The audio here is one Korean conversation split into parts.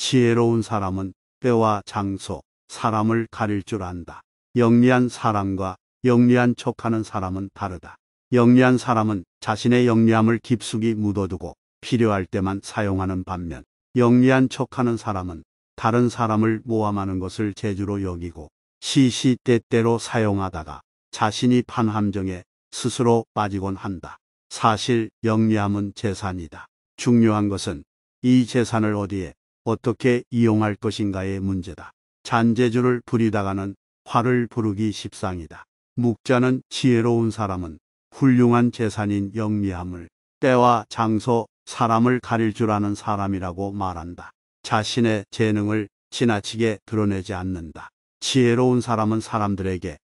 지혜로운 사람은 때와 장소, 사람을 가릴 줄 안다. 영리한 사람과 영리한 척하는 사람은 다르다. 영리한 사람은 자신의 영리함을 깊숙이 묻어두고 필요할 때만 사용하는 반면, 영리한 척하는 사람은 다른 사람을 모함하는 것을 재주로 여기고 시시때때로 사용하다가 자신이 판 함정에 스스로 빠지곤 한다. 사실 영리함은 재산이다. 중요한 것은 이 재산을 어디에 어떻게 이용할 것인가의 문제다. 잔재주를 부리다가는 화를 부르기 십상이다. 묵자는 지혜로운 사람은 훌륭한 재산인 영리함을 때와 장소, 사람을 가릴 줄 아는 사람이라고 말한다. 자신의 재능을 지나치게 드러내지 않는다. 지혜로운 사람은 사람들에게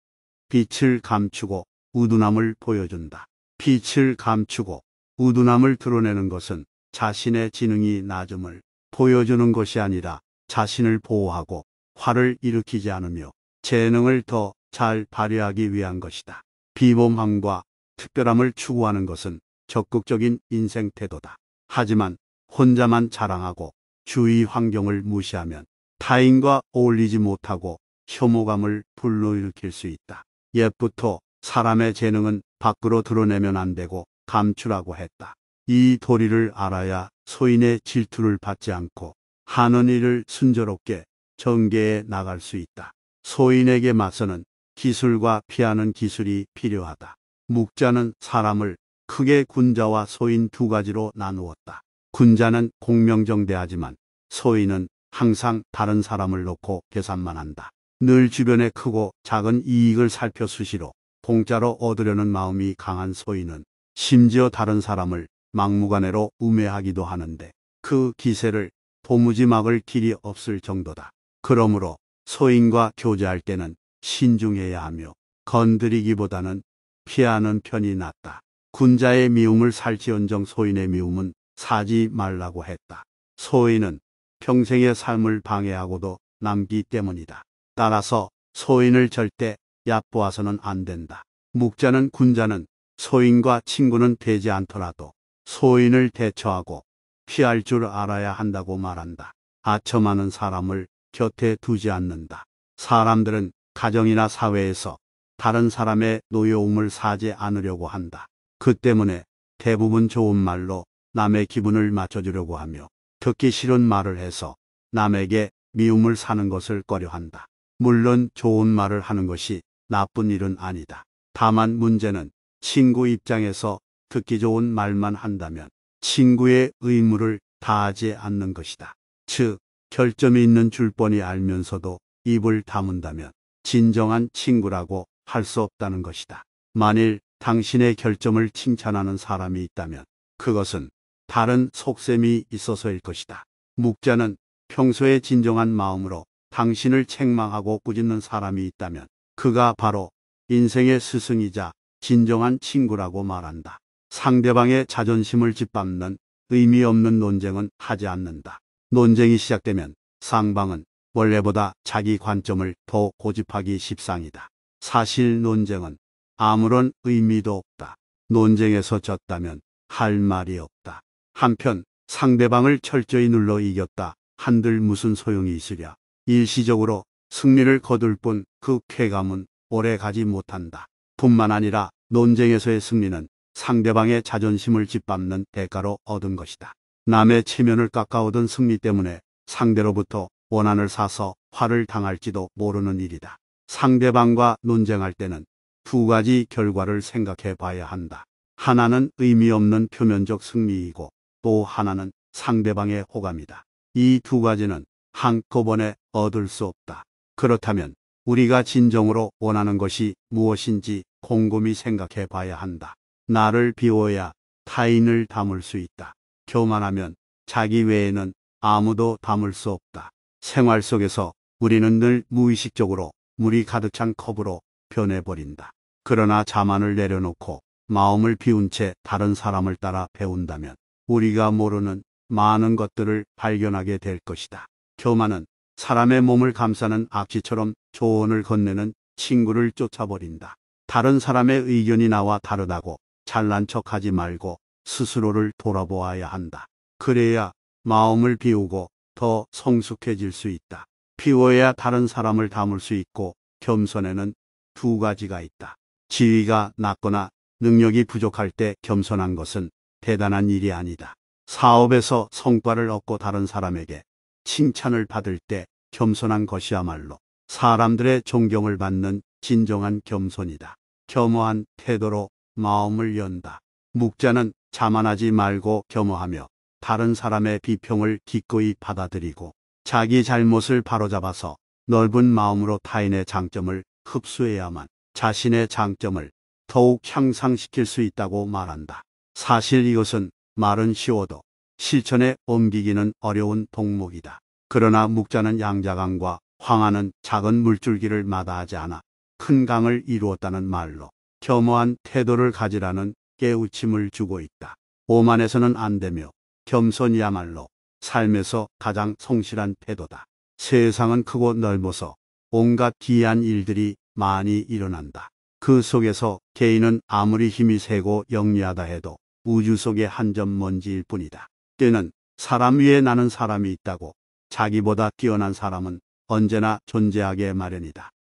빛을 감추고 우둔함을 보여준다. 빛을 감추고 우둔함을 드러내는 것은 자신의 지능이 낮음을 보여주는 것이 아니라 자신을 보호하고 화를 일으키지 않으며 재능을 더 잘 발휘하기 위한 것이다. 비범함과 특별함을 추구하는 것은 적극적인 인생 태도다. 하지만 혼자만 자랑하고 주위 환경을 무시하면 타인과 어울리지 못하고 혐오감을 불러일으킬 수 있다. 옛부터 사람의 재능은 밖으로 드러내면 안 되고 감추라고 했다. 이 도리를 알아야 소인의 질투를 받지 않고 하는 일을 순조롭게 전개해 나갈 수 있다. 소인에게 맞서는 기술과 피하는 기술이 필요하다. 묵자는 사람을 크게 군자와 소인 두 가지로 나누었다. 군자는 공명정대하지만 소인은 항상 다른 사람을 놓고 계산만 한다. 늘 주변의 크고 작은 이익을 살펴 수시로 공짜로 얻으려는 마음이 강한 소인은 심지어 다른 사람을 막무가내로 우매하기도 하는데 그 기세를 도무지 막을 길이 없을 정도다. 그러므로 소인과 교제할 때는 신중해야 하며 건드리기보다는 피하는 편이 낫다. 군자의 미움을 살지언정 소인의 미움은 사지 말라고 했다. 소인은 평생의 삶을 방해하고도 남기 때문이다. 따라서 소인을 절대 얕보아서는 안 된다. 묵자는 군자는 소인과 친구는 되지 않더라도 소인을 대처하고 피할 줄 알아야 한다고 말한다. 아첨하는 사람을 곁에 두지 않는다. 사람들은 가정이나 사회에서 다른 사람의 노여움을 사지 않으려고 한다. 그 때문에 대부분 좋은 말로 남의 기분을 맞춰주려고 하며 듣기 싫은 말을 해서 남에게 미움을 사는 것을 꺼려한다. 물론 좋은 말을 하는 것이 나쁜 일은 아니다. 다만 문제는 친구 입장에서 듣기 좋은 말만 한다면 친구의 의무를 다하지 않는 것이다. 즉, 결점이 있는 줄 뻔히 알면서도 입을 다문다면 진정한 친구라고 할 수 없다는 것이다. 만일 당신의 결점을 칭찬하는 사람이 있다면 그것은 다른 속셈이 있어서일 것이다. 묵자는 평소에 진정한 마음으로 당신을 책망하고 꾸짖는 사람이 있다면 그가 바로 인생의 스승이자 진정한 친구라고 말한다. 상대방의 자존심을 짓밟는 의미 없는 논쟁은 하지 않는다. 논쟁이 시작되면 상방은 원래보다 자기 관점을 더 고집하기 십상이다. 사실 논쟁은 아무런 의미도 없다. 논쟁에서 졌다면 할 말이 없다. 한편 상대방을 철저히 눌러 이겼다 한들 무슨 소용이 있으랴. 일시적으로 승리를 거둘 뿐 그 쾌감은 오래 가지 못한다. 뿐만 아니라 논쟁에서의 승리는 상대방의 자존심을 짓밟는 대가로 얻은 것이다. 남의 체면을 깎아오던 승리 때문에 상대로부터 원한을 사서 화를 당할지도 모르는 일이다. 상대방과 논쟁할 때는 두 가지 결과를 생각해 봐야 한다. 하나는 의미 없는 표면적 승리이고 또 하나는 상대방의 호감이다. 이 두 가지는 한꺼번에 얻을 수 없다. 그렇다면 우리가 진정으로 원하는 것이 무엇인지 곰곰이 생각해 봐야 한다. 나를 비워야 타인을 담을 수 있다. 교만하면 자기 외에는 아무도 담을 수 없다. 생활 속에서 우리는 늘 무의식적으로 물이 가득 찬 컵으로 변해버린다. 그러나 자만을 내려놓고 마음을 비운 채 다른 사람을 따라 배운다면 우리가 모르는 많은 것들을 발견하게 될 것이다. 교만은 사람의 몸을 감싸는 악취처럼 조언을 건네는 친구를 쫓아버린다. 다른 사람의 의견이 나와 다르다고 잘난 척하지 말고 스스로를 돌아보아야 한다. 그래야 마음을 비우고 더 성숙해질 수 있다. 비워야 다른 사람을 담을 수 있고 겸손에는 두 가지가 있다. 지위가 낮거나 능력이 부족할 때 겸손한 것은 대단한 일이 아니다. 사업에서 성과를 얻고 다른 사람에게 칭찬을 받을 때 겸손한 것이야말로 사람들의 존경을 받는 진정한 겸손이다. 겸허한 태도로 마음을 연다. 묵자는 자만하지 말고 겸허하며 다른 사람의 비평을 기꺼이 받아들이고 자기 잘못을 바로잡아서 넓은 마음으로 타인의 장점을 흡수해야만 자신의 장점을 더욱 향상시킬 수 있다고 말한다. 사실 이것은 말은 쉬워도 실천에 옮기기는 어려운 동목이다. 그러나 묵자는 양자강과 황하는 작은 물줄기를 마다하지 않아 큰 강을 이루었다는 말로 겸허한 태도를 가지라는 깨우침을 주고 있다. 오만해서는 안 되며 겸손이야말로 삶에서 가장 성실한 태도다. 세상은 크고 넓어서 온갖 기이한 일들이 많이 일어난다. 그 속에서 개인은 아무리 힘이 세고 영리하다 해도 우주 속의 한 점 먼지일 뿐이다. 때는 사람 위에 나는 사람이 있다고 자기보다 뛰어난 사람은 언제나 존재하게 마련이다.